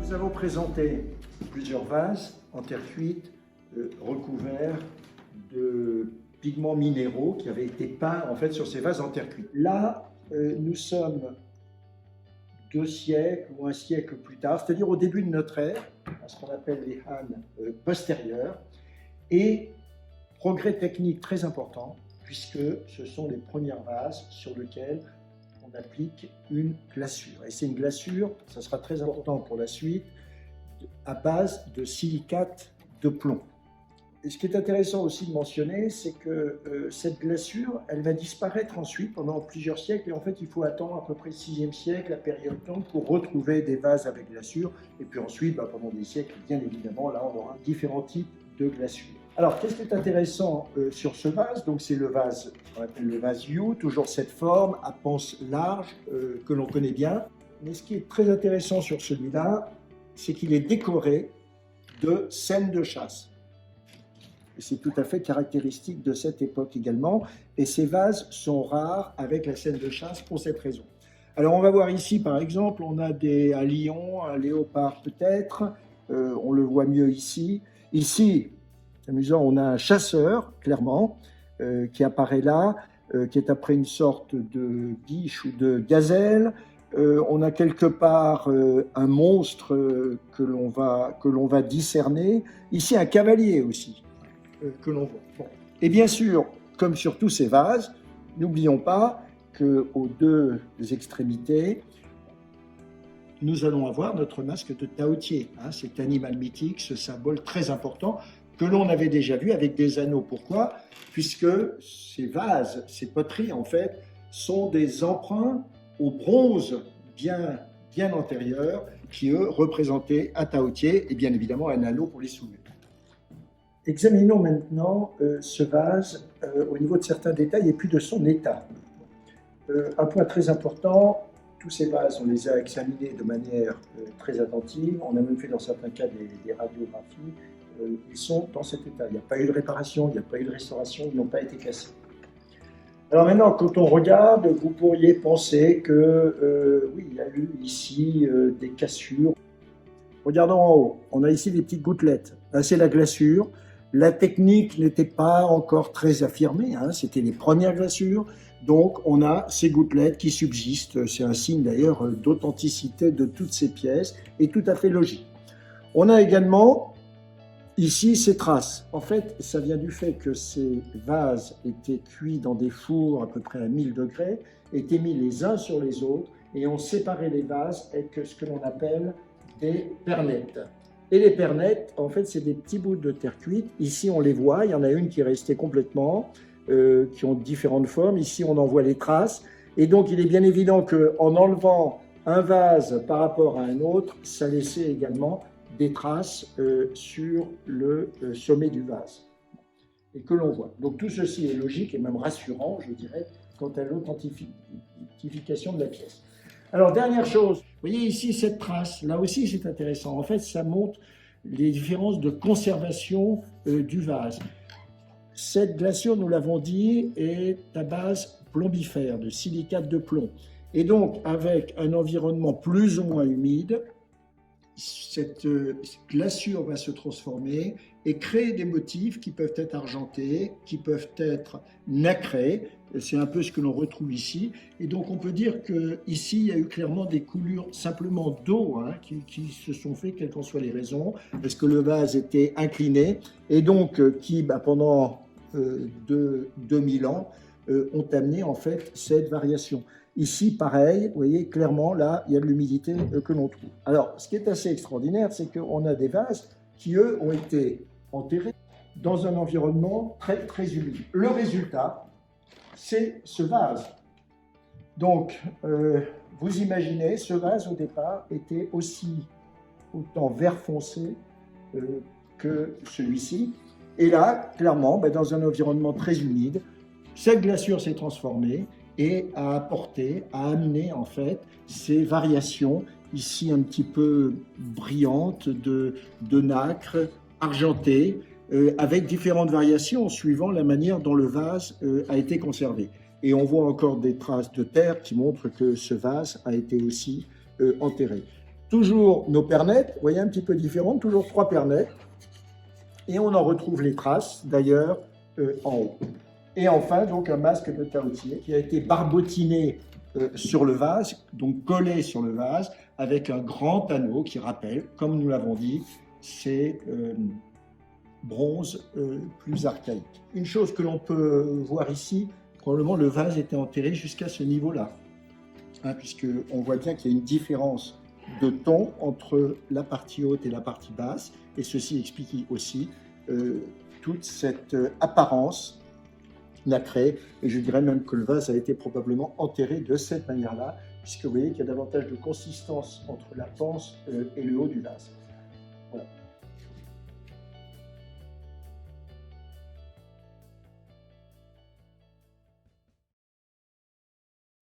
Nous avons présenté plusieurs vases en terre cuite recouverts de pigments minéraux qui avaient été peints en fait sur ces vases en terre cuite. Là, nous sommes 2 siècles ou 1 siècle plus tard, c'est-à-dire au début de notre ère, à ce qu'on appelle les Han postérieurs, et progrès technique très important, puisque ce sont les premiers vases sur lesquels on applique une glaçure. Et c'est une glaçure, ça sera très important pour la suite, à base de silicate de plomb. Et ce qui est intéressant aussi de mentionner, c'est que cette glaçure, elle va disparaître ensuite pendant plusieurs siècles. Et en fait, il faut attendre à peu près le 6e siècle, la période Tang, pour retrouver des vases avec glaçure. Et puis ensuite, pendant des siècles, bien évidemment, là, on aura différents types de glaçures. Alors, qu'est-ce qui est intéressant sur ce vase? Donc, c'est le vase, on appelle le vase Yu, toujours cette forme à panse large que l'on connaît bien. Mais ce qui est très intéressant sur celui-là, c'est qu'il est décoré de scènes de chasse. C'est tout à fait caractéristique de cette époque également. Et ces vases sont rares avec la scène de chasse pour cette raison. Alors, on va voir ici, par exemple, on a un lion, un léopard peut-être. On le voit mieux ici. Ici, c'est amusant, on a un chasseur, clairement, qui apparaît là, qui est après une sorte de biche ou de gazelle. On a quelque part un monstre que l'on va discerner. Ici, un cavalier aussi, que l'on voit. Bon. Et bien sûr, comme sur tous ces vases, n'oublions pas qu'aux 2 extrémités, nous allons avoir notre masque de taotier, cet animal mythique, ce symbole très important que l'on avait déjà vu avec des anneaux. Pourquoi? Puisque ces vases, ces poteries, en fait, sont des emprunts au bronze bien antérieur, qui, eux, représentaient un taotier et bien évidemment un anneau pour les soulever. Examinons maintenant ce vase au niveau de certains détails et puis de son état. Un point très important, tous ces vases, on les a examinés de manière très attentive. On a même fait dans certains cas des radiographies. Ils sont dans cet état. Il n'y a pas eu de réparation, il n'y a pas eu de restauration, ils n'ont pas été cassés. Alors maintenant, quand on regarde, vous pourriez penser que oui, il y a eu ici des cassures. Regardons en haut, on a ici des petites gouttelettes. Là, c'est la glaçure. La technique n'était pas encore très affirmée, c'était les premières glaçures. Donc, on a ces gouttelettes qui subsistent. C'est un signe d'ailleurs d'authenticité de toutes ces pièces et tout à fait logique. On a également ici ces traces. En fait, ça vient du fait que ces vases étaient cuits dans des fours à peu près à 1000 degrés, étaient mis les uns sur les autres et on séparait les vases avec ce que l'on appelle des pernettes. Et les pernettes, en fait, c'est des petits bouts de terre cuite. Ici, on les voit, il y en a une qui est restée complètement, qui ont différentes formes. Ici, on en voit les traces. Et donc, il est bien évident qu'en enlevant un vase par rapport à un autre, ça laissait également des traces sur le sommet du vase et que l'on voit. Donc tout ceci est logique et même rassurant, je dirais, quant à l'authentification de la pièce. Alors dernière chose, vous voyez ici cette trace, là aussi c'est intéressant. En fait, ça montre les différences de conservation du vase. Cette glaçure, nous l'avons dit, est à base plombifère, de silicate de plomb. Et donc avec un environnement plus ou moins humide, cette glaçure va se transformer et créer des motifs qui peuvent être argentés, qui peuvent être nacrés. C'est un peu ce que l'on retrouve ici. Et donc on peut dire qu'ici, il y a eu clairement des coulures simplement d'eau qui se sont faites, quelles qu'en soient les raisons, parce que le vase était incliné et donc qui, pendant 2000 ans, ont amené en fait cette variation. Ici, pareil, vous voyez, clairement, là, il y a de l'humidité que l'on trouve. Alors, ce qui est assez extraordinaire, c'est qu'on a des vases qui, eux, ont été enterrés dans un environnement très, très humide. Le résultat, c'est ce vase. Donc, vous imaginez, ce vase, au départ, était autant vert foncé que celui-ci. Et là, clairement, dans un environnement très humide, cette glaçure s'est transformée et a amené en fait ces variations ici un petit peu brillantes de nacre argentée avec différentes variations suivant la manière dont le vase a été conservé. Et on voit encore des traces de terre qui montrent que ce vase a été aussi enterré. Toujours nos pernettes, vous voyez, un petit peu différentes, toujours 3 pernettes. Et on en retrouve les traces, d'ailleurs, en haut. Et enfin, donc, un masque de taotier qui a été barbotiné sur le vase, donc collé sur le vase, avec un grand anneau qui rappelle, comme nous l'avons dit, ces bronzes plus archaïques. Une chose que l'on peut voir ici, probablement le vase était enterré jusqu'à ce niveau-là, hein, puisqu'on voit bien qu'il y a une différence de ton entre la partie haute et la partie basse, et ceci explique aussi toute cette apparence nacrée, et je dirais même que le vase a été probablement enterré de cette manière-là, puisque vous voyez qu'il y a davantage de consistance entre la panse et le haut du vase. Voilà.